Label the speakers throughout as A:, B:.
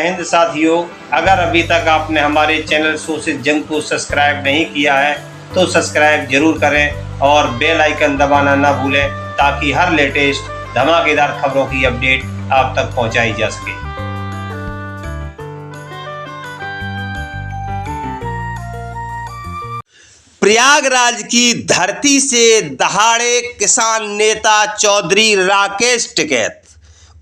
A: हिंद साथियों, अगर अभी तक आपने हमारे चैनल शोषित जंग को सब्सक्राइब नहीं किया है तो सब्सक्राइब जरूर करें और बेल आइकन दबाना ना भूलें ताकि हर लेटेस्ट धमाकेदार खबरों की अपडेट आप तक पहुंचाई जा सके। प्रयागराज की धरती से दहाड़े किसान नेता चौधरी राकेश टिकैत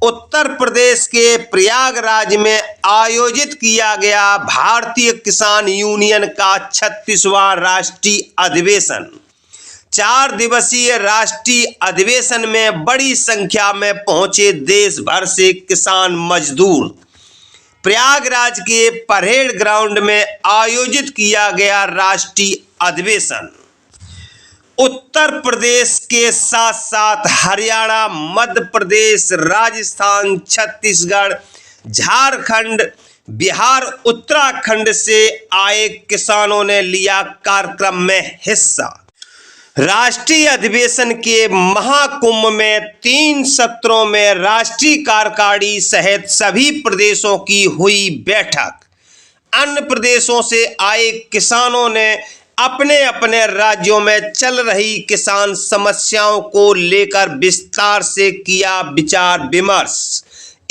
A: उत्तर प्रदेश के प्रयागराज में आयोजित किया गया भारतीय किसान यूनियन का 36वां राष्ट्रीय अधिवेशन। 4 दिवसीय राष्ट्रीय अधिवेशन में बड़ी संख्या में पहुंचे देश भर से किसान मजदूर। प्रयागराज के परेड ग्राउंड में आयोजित किया गया राष्ट्रीय अधिवेशन उत्तर प्रदेश के साथ साथ हरियाणा, मध्य प्रदेश, राजस्थान, छत्तीसगढ़, झारखंड, बिहार, उत्तराखंड से आए किसानों ने लिया कार्यक्रम में हिस्सा। राष्ट्रीय अधिवेशन के महाकुंभ में 3 सत्रों में राष्ट्रीय कार्यकारिणी सहित सभी प्रदेशों की हुई बैठक। अन्य प्रदेशों से आए किसानों ने अपने अपने राज्यों में चल रही किसान समस्याओं को लेकर विस्तार से किया विचार विमर्श।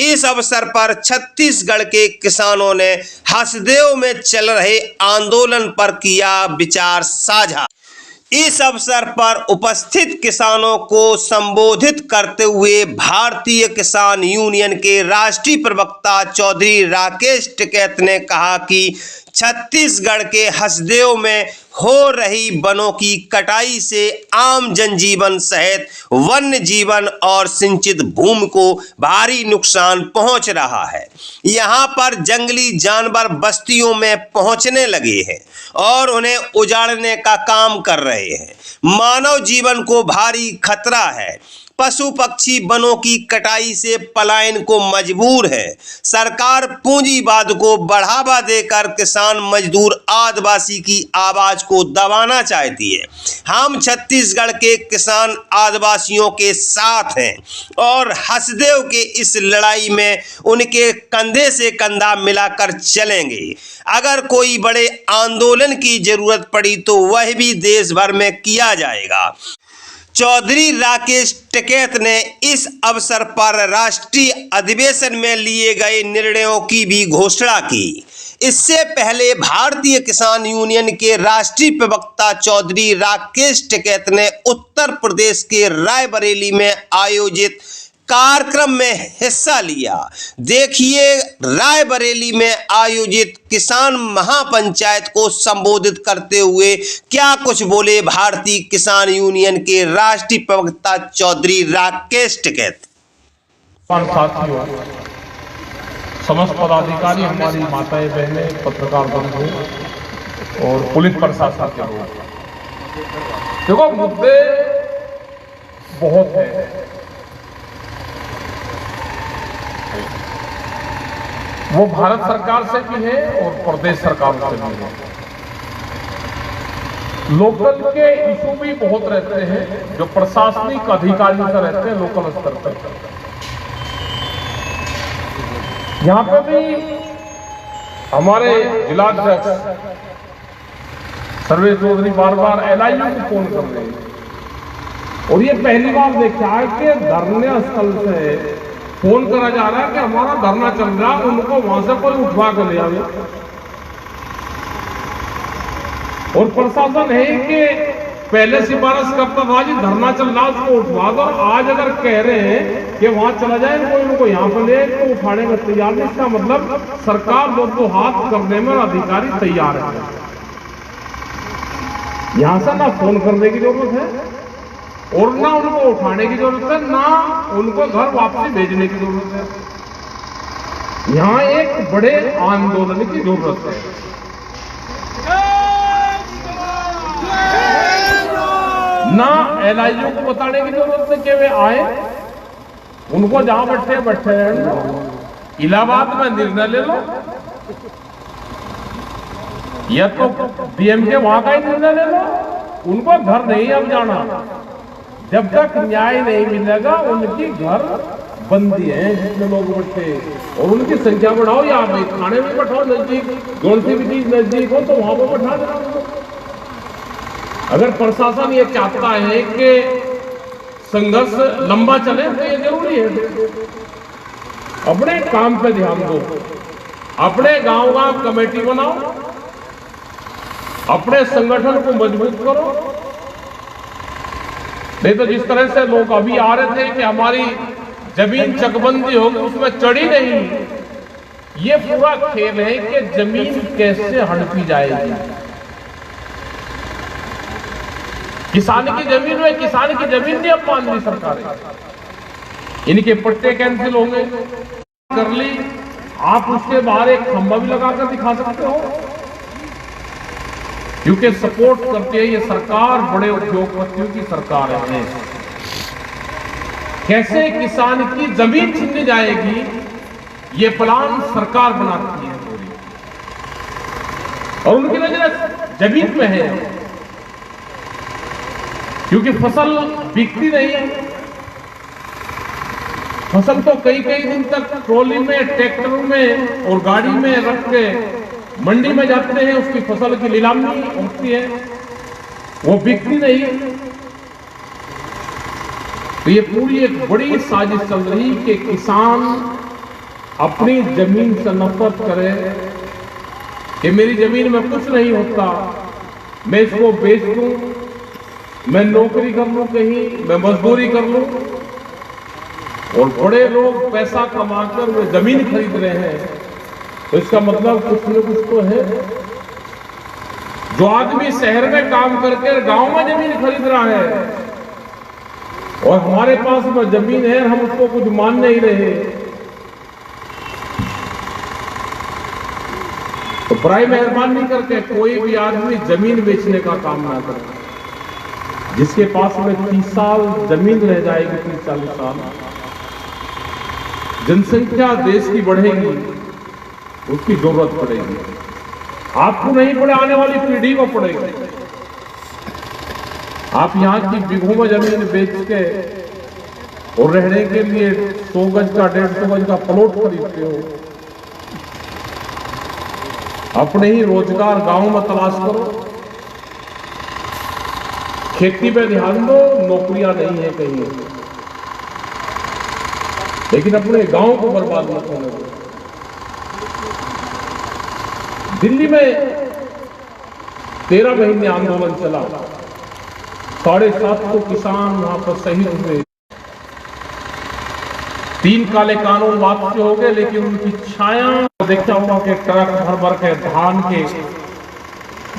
A: इस अवसर पर छत्तीसगढ़ के किसानों ने हसदेव में चल रहे आंदोलन पर किया विचार साझा। इस अवसर पर उपस्थित किसानों को संबोधित करते हुए भारतीय किसान यूनियन के राष्ट्रीय प्रवक्ता चौधरी राकेश टिकैत ने कहा कि छत्तीसगढ़ के हसदेव में हो रही वनों की कटाई से आम जनजीवन सहित वन्य जीवन और सिंचित भूमि को भारी नुकसान पहुंच रहा है। यहां पर जंगली जानवर बस्तियों में पहुंचने लगे हैं और उन्हें उजाड़ने का काम कर रहे हैं। मानव जीवन को भारी खतरा है। पशु पक्षी वनों की कटाई से पलायन को मजबूर है। सरकार पूंजीवाद को बढ़ावा देकर किसान मजदूर आदिवासी की आवाज को दबाना चाहती है। हम छत्तीसगढ़ के किसान आदिवासियों के साथ हैं और हसदेव के इस लड़ाई में उनके कंधे से कंधा मिलाकर चलेंगे। अगर कोई बड़े आंदोलन की जरूरत पड़ी तो वह भी देश भर में किया जाएगा। चौधरी राकेश टिकैत ने इस अवसर पर राष्ट्रीय अधिवेशन में लिए गए निर्णयों की भी घोषणा की। इससे पहले भारतीय किसान यूनियन के राष्ट्रीय प्रवक्ता चौधरी राकेश टिकैत ने उत्तर प्रदेश के रायबरेली में आयोजित कार्यक्रम में हिस्सा लिया। देखिए रायबरेली में आयोजित किसान महापंचायत को संबोधित करते हुए क्या कुछ बोले भारतीय किसान यूनियन के राष्ट्रीय प्रवक्ता चौधरी राकेश टिकैत।
B: साथियों, समस्त पदाधिकारी, हमारी माताएं बहनें, पत्रकार बंधु और पुलिस प्रशासन के लोग, देखो मुद्दे बहुत हैं। वो भारत सरकार से भी है और प्रदेश सरकार से भी है। लोकल के इशू भी बहुत रहते हैं जो प्रशासनिक अधिकारियों से रहते हैं लोकल स्तर पर। यहाँ पे भी हमारे जिलाध्यक्ष सर्वेश चौधरी बार बार LIU को फोन कर रहे हैं और ये पहली बार देखा है कि धरने स्थल से फोन करा जा रहा है कि हमारा धरना चल रहा है, उनको वहां से कोई उठवा कर ले आवे। और प्रशासन है कि पहले सिफारिश करता था जी धरना चल रहा उसको उठवा दो। आज अगर कह रहे हैं कि वहां चला जाए कोई उनको यहाँ पर ले तो उठाने में तैयार नहीं। इसका मतलब सरकार लोग को हाथ करने में अधिकारी तैयार है। यहां से ना फोन करने की जरूरत है और ना उनको उठाने की जरूरत है, ना उनको घर वापसी भेजने की जरूरत है। यहाँ एक बड़े आंदोलन की जरूरत है। ना LIU को बताने की जरूरत है कि वे आए, उनको जहां बैठे इलाहाबाद में निर्णय ले लो या तो DM के वहां का ही निर्णय ले लो। उनको घर नहीं अब जाना, जब तक न्याय नहीं मिलेगा उनकी घर चकबंदी है जितने लोग बैठे, और उनकी संख्या बढ़ाओ या आप खाने में बैठाओ, नजदीक कौन सी भी चीज नजदीक हो तो वहां पर बैठा देना। अगर प्रशासन ये चाहता है कि संघर्ष लंबा चले तो ये जरूरी है। अपने काम पे ध्यान दो, अपने गांव कमेटी बनाओ, अपने संगठन को मजबूत करो। नहीं तो जिस तरह से लोग अभी आ रहे थे कि हमारी जमीन चकबंदी होगी, उसमें चढ़ी नहीं। ये पूरा खेल है कि जमीन कैसे हड़पी जाएगी। किसान की जमीन में किसान की जमीन नहीं अब मान ली सरकार, इनके पट्टे कैंसिल होंगे कर ली। आप उसके बाहर एक खंभा भी लगाकर दिखा सकते हो, क्योंकि सपोर्ट करती है ये सरकार, बड़े उद्योगपतियों की सरकार है। कैसे किसान की जमीन छीनी जाएगी ये प्लान सरकार बनाती है पूरी, और उनकी नजर जमीन में है, क्योंकि फसल बिकती नहीं। फसल तो कई दिन तक ट्रॉली में, ट्रैक्टर में और गाड़ी में रख के मंडी में जाते हैं, उसकी फसल की नीलामी होती है, वो बिकती नहीं। तो ये पूरी एक बड़ी साजिश चल रही कि किसान अपनी जमीन से नफरत करे कि मेरी जमीन में कुछ नहीं होता, मैं इसको बेच दूं, मैं नौकरी कर लूं, कहीं मैं मजदूरी कर लूं। और बड़े लोग पैसा कमाकर वे जमीन खरीद रहे हैं, तो इसका मतलब कुछ न कुछ तो है। जो आदमी शहर में काम करके गांव में जमीन खरीद रहा है और हमारे पास में जमीन है, हम उसको कुछ मान नहीं रहे, तो बराए मेहरबानी करके कोई भी आदमी जमीन बेचने का काम ना करे। जिसके पास में 30 साल जमीन रह जाएगी, 30-40 साल, जनसंख्या देश की बढ़ेगी, उसकी जरूरत पड़ेगी। आपको नहीं पड़े, आने वाली पीढ़ी को पड़ेगी। आप यहाँ की बीघों में जमीन बेच के और रहने के लिए 100 गज का 150 गज का प्लॉट खरीदते हो। अपने ही रोजगार गांव में तलाश करो, खेती पे ध्यान दो। नौकरियां नहीं है कहीं, लेकिन अपने गांव को बर्बाद मत होने दो। दिल्ली में 13 महीने आंदोलन चला, 750 किसान वहां पर शहीद हुए। 3 काले कानून वापस हो गए, लेकिन उनकी छाया देखा होगा कि ट्रक भर भर के धान के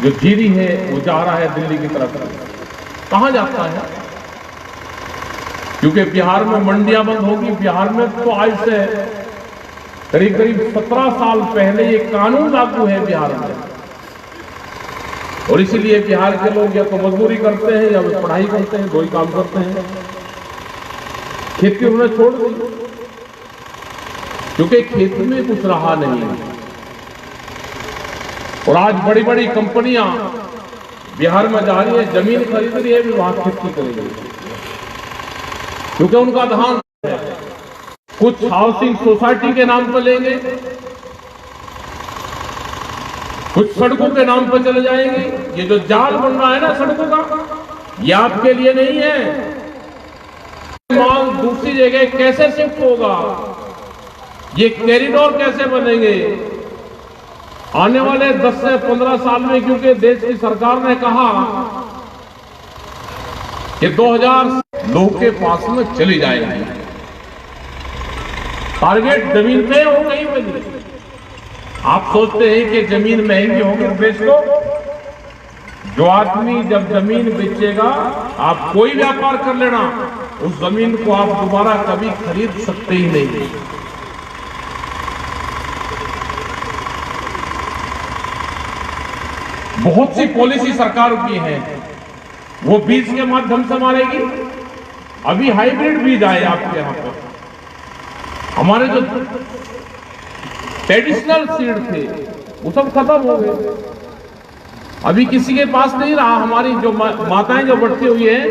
B: जो जीरी है वो जा रहा है दिल्ली की तरफ। कहां जाता है? क्योंकि बिहार में मंडियां बंद होगी। बिहार में तो आज से करीब 17 साल पहले ये कानून लागू है बिहार में, और इसीलिए बिहार के लोग या तो मजदूरी करते हैं या वे पढ़ाई करते हैं, 2 ही काम करते हैं। खेती उन्होंने छोड़ दी, क्योंकि खेत में कुछ रहा नहीं। और आज बड़ी बड़ी कंपनियां बिहार में जा रही है, जमीन खरीद रही है, भी वहां खेती करेगी, क्योंकि उनका धान है। कुछ हाउसिंग सोसाइटी के नाम पर लेंगे, कुछ सड़कों के नाम पर चले जाएंगे। ये जो जाल बन रहा है ना सड़कों का, ये आपके लिए नहीं है। माल दूसरी जगह कैसे शिफ्ट होगा, ये कॉरिडोर कैसे बनेंगे आने वाले 10 से 15 साल में, क्योंकि देश की सरकार ने कहा कि 2000 लोग के पास में चली जाएगी। टारगेट जमीन पे हो, कहीं पे नहीं। आप सोचते हैं कि जमीन महंगी होगी तो बेच दो। जो आदमी जब जमीन बेचेगा, आप कोई व्यापार कर लेना, उस जमीन को आप दोबारा कभी खरीद सकते ही नहीं। बहुत सी पॉलिसी सरकार की है, वो बीज के माध्यम से मारेगी। अभी हाइब्रिड बीज आए आपके यहां पर, हमारे जो ट्रेडिशनल सीड थे वो सब खत्म हो गए, अभी किसी के पास नहीं रहा। हमारी जो माताएं जो बढ़ती हुई है,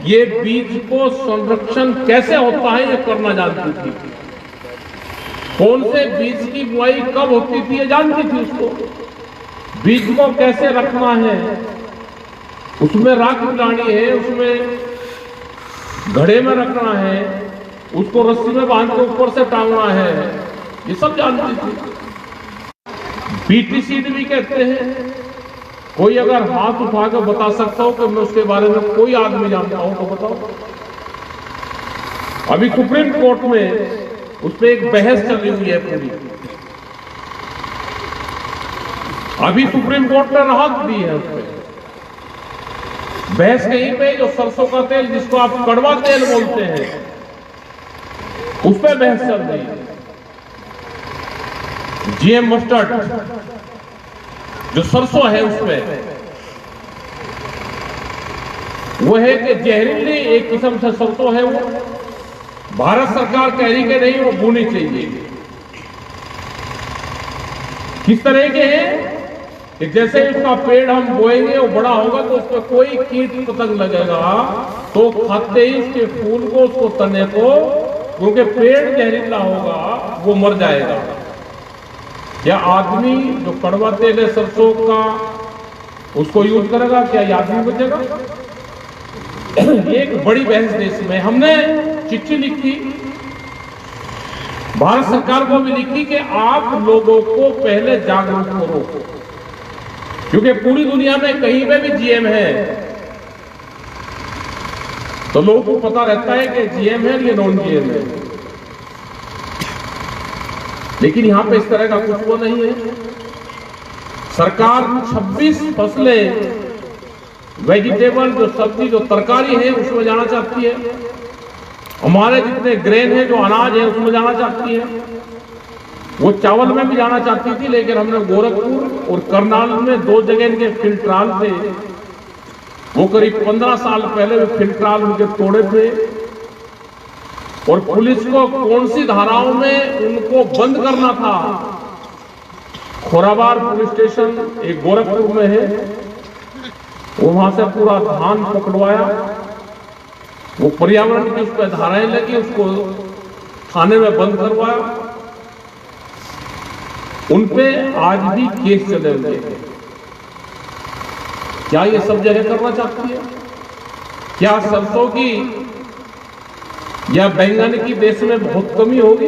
B: ये बीज को संरक्षण कैसे होता है ये करना जानती थी। कौन से बीज की बुआई कब होती थी ये जानती थी उसको। बीज को कैसे रखना है, उसमें राख मिलानी है, उसमें घड़े में रखना है, उसको रस्सी में बांध के ऊपर से टांगना है, ये सब जानती थी। बीटी सीड भी कहते हैं। कोई अगर हाथ उठा कर बता सकता हो कि मैं उसके बारे में कोई आदमी जानता हो तो बताओ। अभी सुप्रीम कोर्ट में उस पर एक बहस चली हुई है पूरी। अभी सुप्रीम कोर्ट ने राहत दी है उसमें। बहस कहीं पे जो सरसों का तेल जिसको आप कड़वा तेल बोलते हैं उस पर बहस चल रही है। जीएम मस्टर्ड जो सरसों है उसमें वो है कि जहरीली एक किस्म से सरसों है, वो भारत सरकार कह रही कि नहीं वो बोनी चाहिए। किस तरह के हैं कि जैसे उसका पेड़ हम बोएंगे वो बड़ा होगा तो उस पर कोई कीट पतंग लगेगा तो खाते ही उसके फूल को, उसको तने को, क्योंकि पेड़ जहरीला होगा वो मर जाएगा। क्या आदमी जो कड़वा तेल है सरसों का उसको यूज करेगा, क्या ये आदमी बचेगा? एक बड़ी बहस देश में हमने चिट्ठी लिखी, भारत सरकार को भी लिखी कि आप लोगों को पहले जागरूक करो, क्योंकि पूरी दुनिया में कहीं पे भी जीएम है तो लोगों को पता रहता है कि जीएम है, ये नॉन जीएम है। लेकिन यहां पे इस तरह का कुछ वो नहीं है। सरकार 26 फसलें, वेजिटेबल जो सब्जी जो तरकारी है उसमें जाना चाहती है। हमारे जितने ग्रेन है जो अनाज है उसमें जाना चाहती है। वो चावल में भी जाना चाहती थी, लेकिन हमने गोरखपुर और करनाल में 2 जगह इनके फिल्ट्राल थे, वो करीब 15 साल पहले वो फिल्ट्राल उनके तोड़े थे। और पुलिस को कौन सी धाराओं में उनको बंद करना था। खोराबार पुलिस स्टेशन एक गोरखपुर में है, वहां से पूरा धान पकड़वाया, वो पर्यावरण की उस पर धाराएं लगी, उसको थाने में बंद करवाया। उनपे आज भी केस चले हुए हैं। क्या ये सब जगह करना चाहती है? क्या सरसों की या बैंगन की देश में बहुत कमी होगी?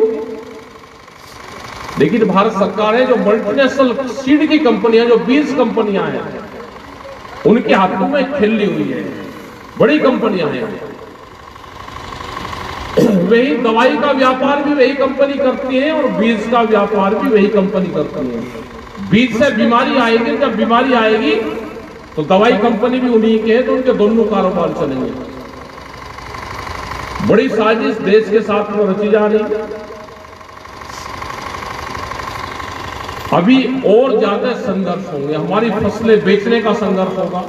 B: लेकिन भारत सरकार है जो मल्टीनेशनल सीड की कंपनियां, जो बीज कंपनियां हैं, उनके हाथों में खिली हुई है, बड़ी कंपनियां हैं। वही दवाई का व्यापार भी वही कंपनी करती है और बीज का व्यापार भी वही कंपनी करती है। बीज से बीमारी आएगी, जब बीमारी आएगी तो दवाई कंपनी भी उन्हीं के है, तो उनके दोनों कारोबार चलेंगे। बड़ी साजिश देश के साथ में रची जा रही है। अभी और ज्यादा संघर्ष होंगे, हमारी फसलें बेचने का संघर्ष होगा,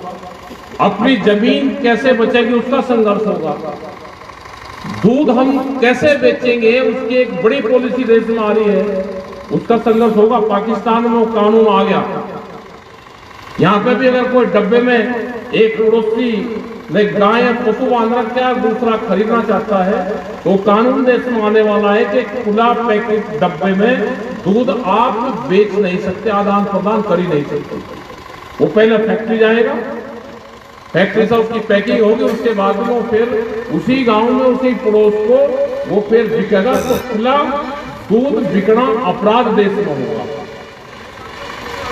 B: अपनी जमीन कैसे बचेगी उसका संघर्ष होगा, दूध हम कैसे बेचेंगे उसकी एक बड़ी पॉलिसी देश में आ रही है, उसका संघर्ष होगा। पाकिस्तान में वो कानून आ गया, यहाँ पे भी अगर कोई डब्बे में एक पड़ोसी ने गाय या पशु बांध रखा है, दूसरा खरीदना चाहता है, तो कानून देश में आने वाला है कि खुला पैकेट डब्बे में दूध आप बेच नहीं सकते, आदान प्रदान कर ही नहीं सकते। वो पहले फैक्ट्री जाएगा, फैक्ट्री से उसकी पैकिंग होगी, उसके बाद में वो फिर उसी गांव में उसी पड़ोस को वो फिर बिकेगा। तो खुला दूध बिकना अपराध देश में होगा।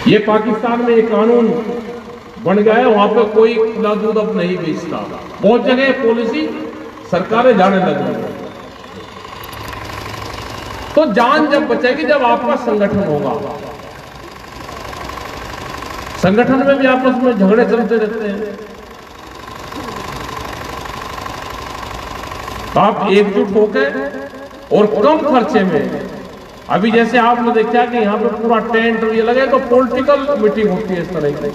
B: ये पाकिस्तान में एक कानून बन गया है, वहां पे कोई खुला दूध अब नहीं बेचता। बहुत जगह पॉलिसी सरकारें जाने लगी है। तो जान जब बचेगी जब आपका संगठन होगा। संगठन में भी आपस में झगड़े चलते रहते हैं, तो आप एकजुट होकर और कम खर्चे में, अभी जैसे आपने देखा कि यहाँ पे पूरा टेंट ये लगे, तो पॉलिटिकल मीटिंग होती है इस तरह की।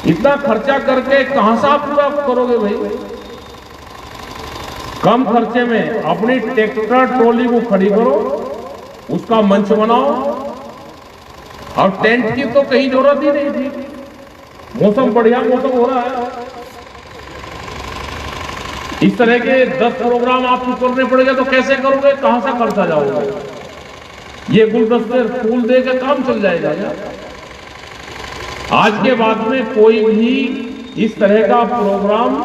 B: इतना खर्चा करके कहां से आप पूरा करोगे भाई? कम खर्चे में अपनी ट्रैक्टर ट्रॉली को खड़ी करो, उसका मंच बनाओ, और टेंट की तो कहीं जरूरत ही नहीं थी। मौसम बढ़िया मौसम हो रहा है, इस तरह के 10 प्रोग्राम आपको करने पड़ेंगे तो कैसे करोगे, कहां से खर्चा जाओगे? ये गुलदस्ते फूल दे के काम चल जाएगा यार। आज के बाद में कोई भी इस तरह का प्रोग्राम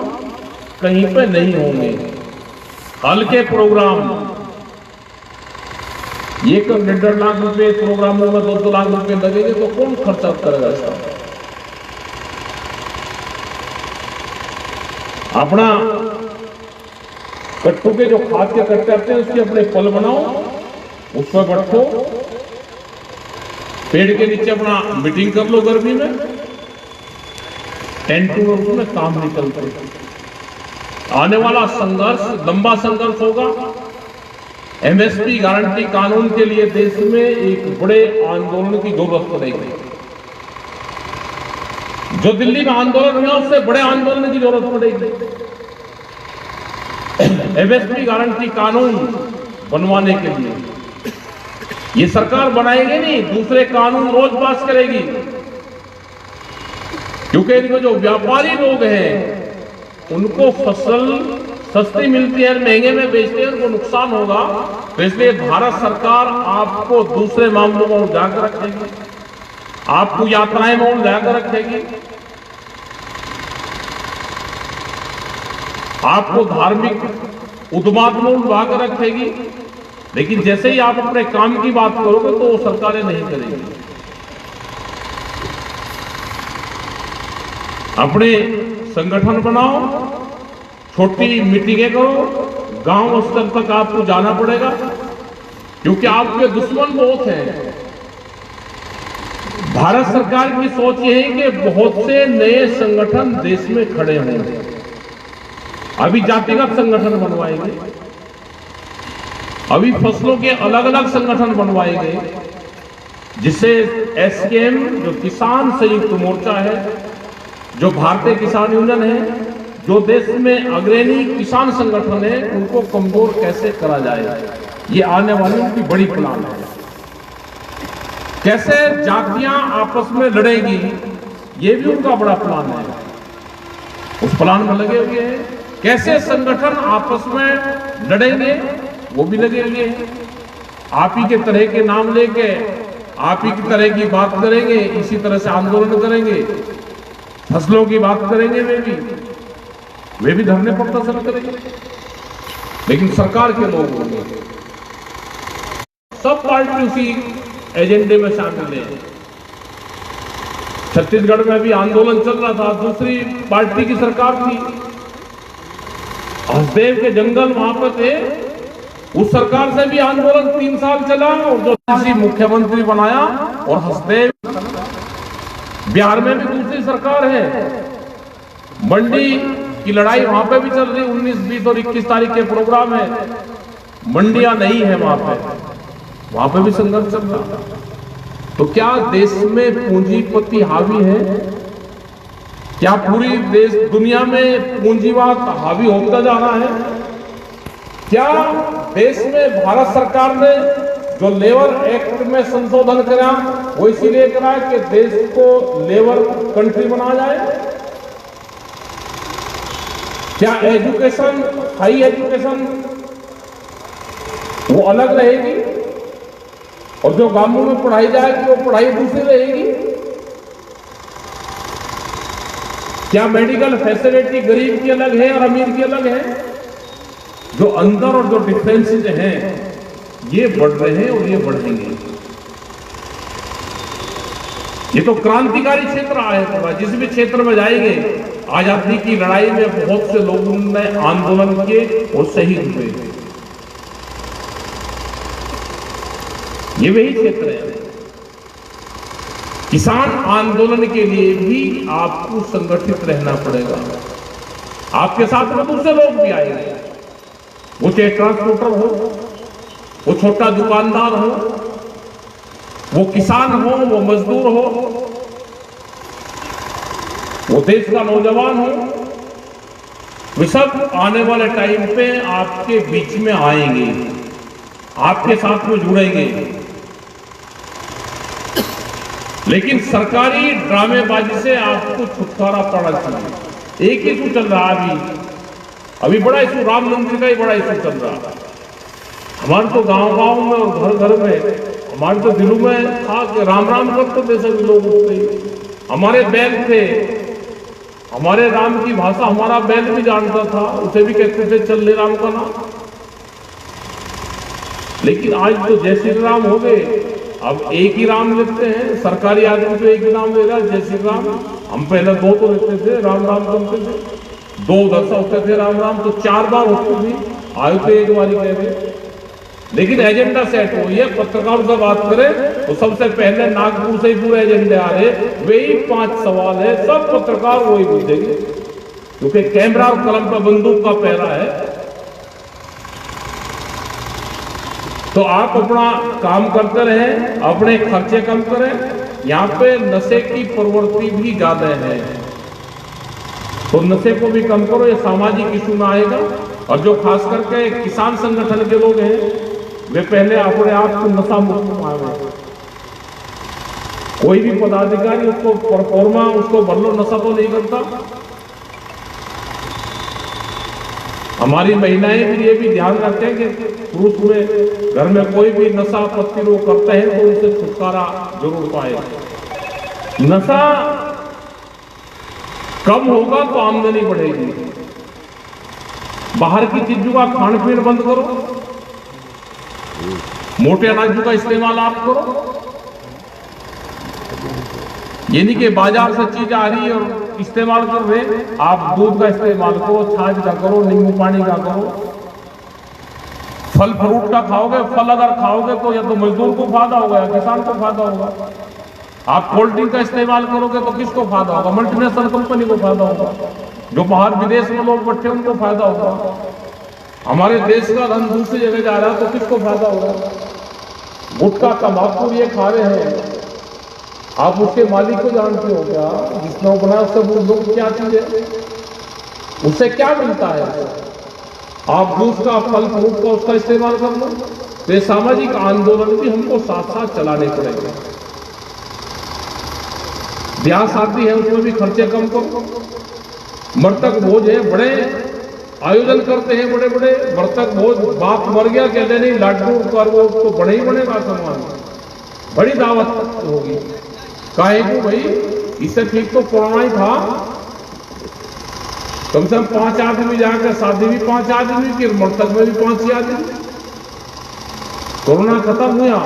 B: कहीं पे नहीं होंगे। हल्के प्रोग्राम, ये 1.5 लाख रुपए प्रोग्रामों में 2-2 लाख रुपए लगेंगे तो कौन खर्चा करेगा इसका? अपना कट्टू के जो खाद के कट्टे आते हैं उसके अपने पल बनाओ, उसमें बैठो, पेड़ के नीचे अपना मीटिंग कर लो गर्मी में, टेंट में उसमें काम नहीं चलते। आने वाला संघर्ष लंबा संघर्ष होगा। एमएसपी गारंटी कानून के लिए देश में एक बड़े आंदोलन की जरूरत पड़ेगी। जो दिल्ली में आंदोलन हुआ उससे बड़े आंदोलन की जरूरत पड़ेगी। एमएसपी गारंटी कानून बनवाने के लिए ये सरकार बनाएगी नहीं, दूसरे कानून रोज पास करेगी। क्योंकि इनको जो व्यापारी लोग हैं उनको फसल सस्ती मिलती है, महंगे में बेचते हैं, उनको नुकसान होगा। तो इसलिए भारत सरकार आपको दूसरे मामलों में उलझा कर रखेगी, आपको यात्राएं में उलझा कर रखेगी, आपको धार्मिक उद्यमात में उलझा कर रखेगी। लेकिन जैसे ही आप अपने काम की बात करोगे तो वो सरकारें नहीं करेंगी। अपने संगठन बनाओ, छोटी मीटिंगें करो, गांव स्तर तक आपको जाना पड़ेगा क्योंकि आपके दुश्मन बहुत हैं। भारत सरकार की सोच ये है कि बहुत से नए संगठन देश में खड़े होंगे। अभी जातिगत संगठन बनवाएंगे, अभी फसलों के अलग अलग संगठन बनवाएंगे, जिससे एसकेएम जो किसान संयुक्त मोर्चा है, जो भारतीय किसान यूनियन है, जो देश में अग्रणी किसान संगठन है, उनको कमजोर कैसे करा जाए, ये आने वाली उनकी बड़ी प्लान है। कैसे जातियां आपस में लड़ेंगी, ये भी उनका बड़ा प्लान है, उस प्लान में लगे हुए हैं। कैसे संगठन आपस में लड़ेंगे, वो भी लगे हुए हैं। आप ही के तरह के नाम लेके आप ही की तरह की बात करेंगे, इसी तरह से आंदोलन करेंगे, फसलों की बात करेंगे, वे भी धरने पर प्रदर्शन करेंगे। लेकिन सरकार के लोग होंगे, सब पार्टी उसी एजेंडे में शामिल है। छत्तीसगढ़ में भी आंदोलन चल रहा था, दूसरी पार्टी की सरकार थी, हसदेव के जंगल वहां पर थे, उस सरकार से भी आंदोलन 3 साल चला और जो मुख्यमंत्री बनाया। और हसदेव बिहार में भी दूसरी सरकार है, मंडी की लड़ाई वहां पे भी चल रही, 19, 20 और 21 तारीख के प्रोग्राम है। मंडियां नहीं है वहां पे भी संघर्ष चल रहा। तो क्या देश में पूंजीपति हावी है? क्या पूरी दुनिया में पूंजीवाद हावी होता जा रहा है? क्या देश में भारत सरकार ने जो लेबर एक्ट में संशोधन करा वो इसीलिए करा कि देश को लेबर कंट्री बनाया जाए? क्या एजुकेशन, हाई एजुकेशन वो अलग रहेगी और जो गांवों में पढ़ाई जाएगी वो पढ़ाई दूसरी रहेगी? क्या मेडिकल फैसिलिटी गरीब की अलग है और अमीर की अलग है? जो अंदर और जो डिफरेंसेस हैं ये बढ़ रहे हैं और ये बढ़ेंगे। ये तो क्रांतिकारी क्षेत्र आया था। जिस भी क्षेत्र में जाएंगे, आजादी की लड़ाई में बहुत से लोगों ने आंदोलन किए और शहीद हुए, ये वही क्षेत्र है। किसान आंदोलन के लिए भी आपको संगठित रहना पड़ेगा। आपके साथ में दूसरे लोग भी आएंगे, वो चाहे ट्रांसपोर्टर हो, वो छोटा दुकानदार हो, वो किसान हो, वो मजदूर हो, वो देश का नौजवान हो, वे सब आने वाले टाइम पे आपके बीच में आएंगे, आपके साथ में जुड़ेंगे। लेकिन सरकारी ड्रामेबाजी से आपको छुटकारा पाना चाहिए। एक इशू चल रहा है अभी बड़ा इशू, राम मंदिर का ही बड़ा इशू चल रहा है। हमारे तो गांव-गांव में और घर-घर में हमारे तो दिलों में था कि राम राम करते थे सभी लोग उठते ही। हमारे बैल थे, हमारे राम की भाषा हमारा बैल भी जानता था, उसे भी कहते थे चल ले राम का नाम। लेकिन आज तो जय श्री राम हो गए, अब एक ही राम लिखते हैं। सरकारी आदमी तो एक ही नाम ले रहा है, जय श्री राम। हम पहले दो तो लिखते थे, राम राम करते थे, दो उधर से होते थे राम राम, तो 4 बार होती थी, आयु तो एक बार ही कह रहे। लेकिन एजेंडा सेट हो, ये पत्रकारों से बात करें तो सबसे पहले नागपुर से ही पूरे एजेंडे आ रहे, वही 5 सवाल है, सब पत्रकार वही पूछेंगे, क्योंकि कैमरा और कलम पर बंदूक का पहरा है। तो आप अपना काम करते रहें, अपने खर्चे कम करें। यहाँ पे नशे की प्रवृत्ति भी ज्यादा है, तो नशे को भी कम करो, ये सामाजिक इशू में आएगा। और जो खास करके किसान संगठन के लोग हैं, वे पहले अपने आप को नशा मुक्त माने। कोई भी पदाधिकारी उसको परफॉर्मा उसको बदलो नशा तो नहीं करता। हमारी महिलाएं भी ये भी ध्यान रखें कि पुरुष में घर में कोई भी नशा पत्ती लोग करते हैं तो उनसे छुटकारा जरूर पाए। नशा कम होगा तो आमदनी बढ़ेगी। बाहर की चीजों का खान पीन बंद करो, मोटे अनाजों का इस्तेमाल आप करो। ये नहीं कि बाजार से चीज आ रही है और इस्तेमाल कर रहे, आप दूध का इस्तेमाल करो, छाछ का करो, नींबू पानी का करो। फल फ्रूट का खाओगे, फल अगर खाओगे तो या तो मजदूर को फायदा होगा या किसान को फायदा होगा। आप कोल्ड ड्रिंक का इस्तेमाल करोगे तो किसको फायदा होगा? मल्टीनेशनल कंपनी को फायदा होगा, जो बाहर विदेश में लोग बैठे उनको फायदा होगा। हमारे देश का धन दूसरी जगह जा रहा है तो किसको फायदा होगा? गुटखा तंबाकू ये खा रहे हैं, आप उसके मालिक को जानते हो क्या? जिसने बनाया उससे वो लोग क्या चीज है, उससे क्या मिलता है? आप जूस का फल फ्रूट का उसका इस्तेमाल कर लो। तो ये सामाजिक आंदोलन भी हमको साथ साथ चलाने पड़ेंगे। ब्याह शादी है उसमें भी खर्चे कम करो। मृतक भोज है, बड़े आयोजन करते हैं, बड़े बड़े मृतक भोज। बाप मर गया कहते नहीं लाडू कर वो तो बड़े ही बनेगा सामान, बड़ी दावत होगी। काहे को भाई, इससे ठीक तो कोरोना ही था। कम से कम 5 आदमी जाकर शादी भी 5 आदमी की, मृतक में भी 5 ही आदमी। कोरोना खत्म हुआ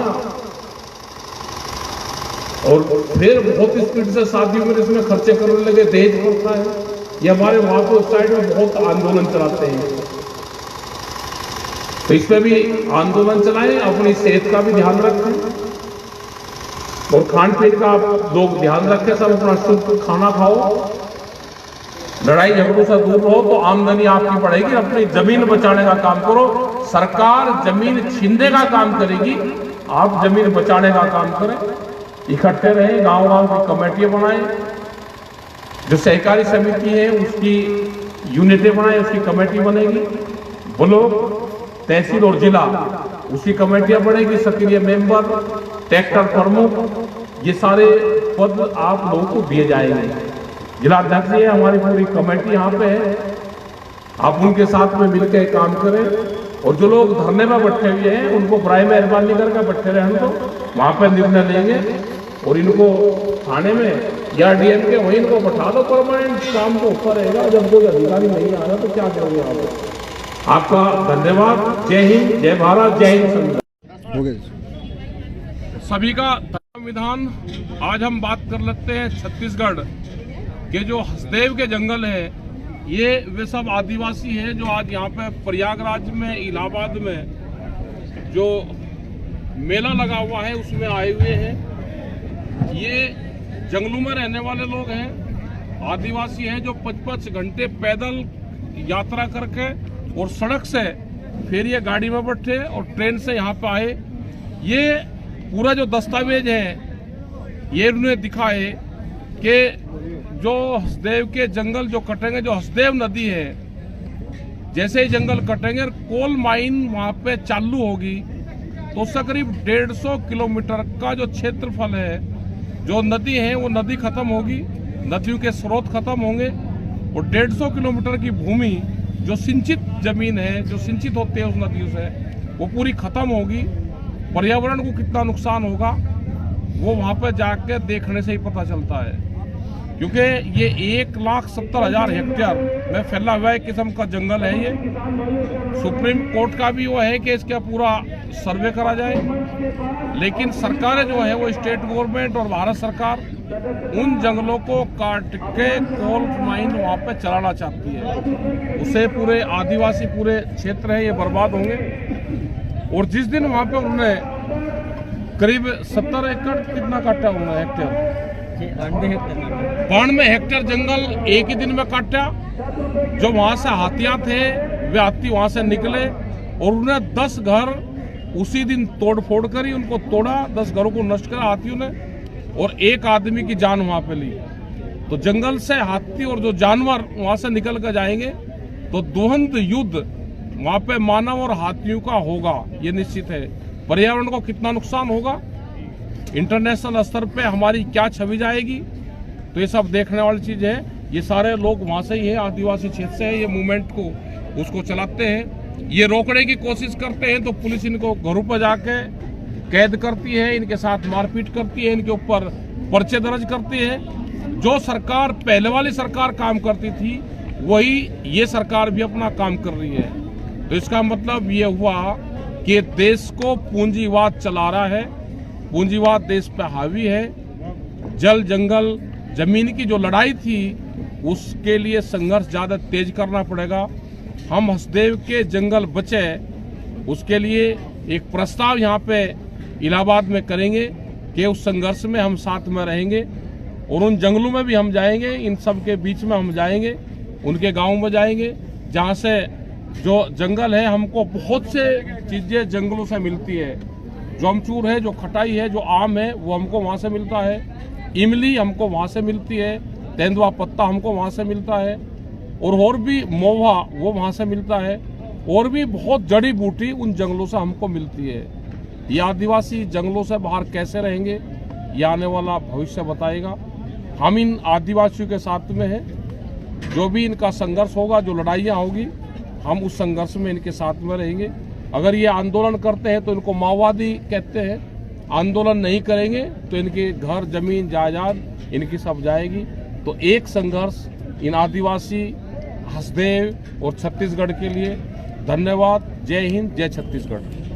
B: और फिर बहुत स्पीड से शादी में इसमें खर्चे करने लगे, दहेज पड़ता है। ये हमारे वहां तो साइड में बहुत आंदोलन चलाते हैं, तो इसमें भी आंदोलन चलाएं। अपनी सेहत का भी ध्यान रखें और खान पीन का आप लोग ध्यान रखें। सब अपना शुद्ध खाना खाओ, लड़ाई झगड़ों से दूर रहो तो आमदनी आपकी बढ़ेगी। अपनी जमीन बचाने का काम करो। सरकार जमीन छीनने का काम करेगी, आप जमीन बचाने का काम करें। इकट्ठे रहें, गांव गांव की कमेटियां बनाएं, जो सहकारी समिति है उसकी यूनिटें बनाएं, उसकी कमेटी बनेगी। ब्लॉक, तहसील और जिला उसकी कमेटियां बनेगी। सक्रिय मेंबर, ट्रैक्टर प्रमुख, ये सारे पद आप लोगों को दिए जाएंगे। जिलाध्यक्ष है, हमारी पूरी कमेटी यहाँ पे है, आप उनके साथ में मिलकर काम करें। और जो लोग धरने में बैठे हुए हैं उनको बराए मेहरबानी करके बैठे रहे, हम तो वहाँ पे निर्णय लेंगे। और इनको थाने में या डीएम के वहीं इनको बैठा दो, परमानेंट काम को ऊपर रहेगा। जब कोई अधिकारी नहीं आ रहा तो क्या करोगे आप? आपका धन्यवाद। जय हिंद, जय भारत, जय हिंद संविधान। सभी का संविधान। आज हम बात कर लेते हैं छत्तीसगढ़ के जो हसदेव के जंगल है, ये वे सब आदिवासी हैं जो आज यहाँ पे प्रयागराज में, इलाहाबाद में जो मेला लगा हुआ है उसमें आए हुए हैं। ये जंगलों में रहने वाले लोग हैं, आदिवासी हैं, जो 5-5 घंटे पैदल यात्रा करके और सड़क से फिर ये गाड़ी में बैठे और ट्रेन से यहाँ पे आए। ये पूरा जो दस्तावेज है ये उन्होंने दिखाए कि जो हसदेव के जंगल जो कटेंगे, जो हसदेव नदी है, जैसे ही जंगल कटेंगे कोल माइन वहाँ पे चालू होगी तो उससे करीब 150 किलोमीटर का जो क्षेत्रफल है, जो नदी है वो नदी खत्म होगी, नदियों के स्रोत खत्म होंगे और 150 किलोमीटर की भूमि जो सिंचित जमीन है, जो सिंचित होती है उस नदियों से, वो पूरी खत्म होगी। पर्यावरण को कितना नुकसान होगा वो वहाँ पर जाके देखने से ही पता चलता है, क्योंकि ये 1,70,000 हेक्टेयर में फैला हुआ एक किस्म का जंगल है। ये सुप्रीम कोर्ट का भी वो है कि इसका पूरा सर्वे करा जाए, लेकिन सरकारें जो है वो स्टेट गवर्नमेंट और भारत सरकार उन जंगलों को काट के कोल माइन वहाँ पे चलाना चाहती है। उससे पूरे आदिवासी पूरे क्षेत्र है ये बर्बाद होंगे। और जिस दिन वहाँ पे उन्होंने करीब 70 एकड़ कितना काटा उन्होंने हेक्टेयर, 92 हेक्टेयर जंगल एक ही दिन में काटा। जो वहाँ से हाथियाँ थे वे हाथी वहाँ से निकले और उन्हें 10 घर उसी दिन तोड़ फोड़ कर ही उनको तोड़ा, 10 घरों को नष्ट करा हाथियों ने और एक आदमी की जान वहाँ पे ली। तो जंगल से हाथी और जो जानवर वहाँ से निकल कर जाएंगे तो द्वंद्व युद्ध वहाँ पे मानव और हाथियों का होगा, ये निश्चित है। पर्यावरण को कितना नुकसान होगा, इंटरनेशनल स्तर पे हमारी क्या छवि जाएगी, तो ये सब देखने वाली चीज है। ये सारे लोग वहाँ से ही है, आदिवासी क्षेत्र से है, ये मूवमेंट को उसको चलाते हैं। ये रोकने की कोशिश करते हैं तो पुलिस इनको घरों पर जाके कैद करती है, इनके साथ मारपीट करती है, इनके ऊपर पर्चे दर्ज करती है। जो सरकार पहले वाली सरकार काम करती थी वही ये सरकार भी अपना काम कर रही है। तो इसका मतलब ये हुआ कि देश को पूंजीवाद चला रहा है, पूंजीवाद देश पे हावी है। जल जंगल जमीन की जो लड़ाई थी उसके लिए संघर्ष ज़्यादा तेज करना पड़ेगा। हम हसदेव के जंगल बचे उसके लिए एक प्रस्ताव यहाँ पे इलाहाबाद में करेंगे कि उस संघर्ष में हम साथ में रहेंगे और उन जंगलों में भी हम जाएंगे, इन सब के बीच में हम जाएंगे, उनके गाँव में जाएंगे जहाँ से जो जंगल है हमको बहुत से चीज़ें जंगलों से मिलती है। जो अमचूर है, जो खटाई है, जो आम है वो हमको वहाँ से मिलता है, इमली हमको वहाँ से मिलती है, तेंदुआ पत्ता हमको वहाँ से मिलता है और भी महुआ वो वहाँ से मिलता है और भी बहुत जड़ी बूटी उन जंगलों से हमको मिलती है। ये आदिवासी जंगलों से बाहर कैसे रहेंगे ये आने वाला भविष्य बताएगा। हम इन आदिवासियों के साथ में हैं, जो भी इनका संघर्ष होगा, जो लड़ाइयाँ होगी, हम उस संघर्ष में इनके साथ में रहेंगे। अगर ये आंदोलन करते हैं तो इनको माओवादी कहते हैं, आंदोलन नहीं करेंगे तो इनके घर जमीन जायदाद इनकी सब जाएगी। तो एक संघर्ष इन आदिवासी हसदेव और छत्तीसगढ़ के लिए। धन्यवाद। जय हिंद, जय छत्तीसगढ़।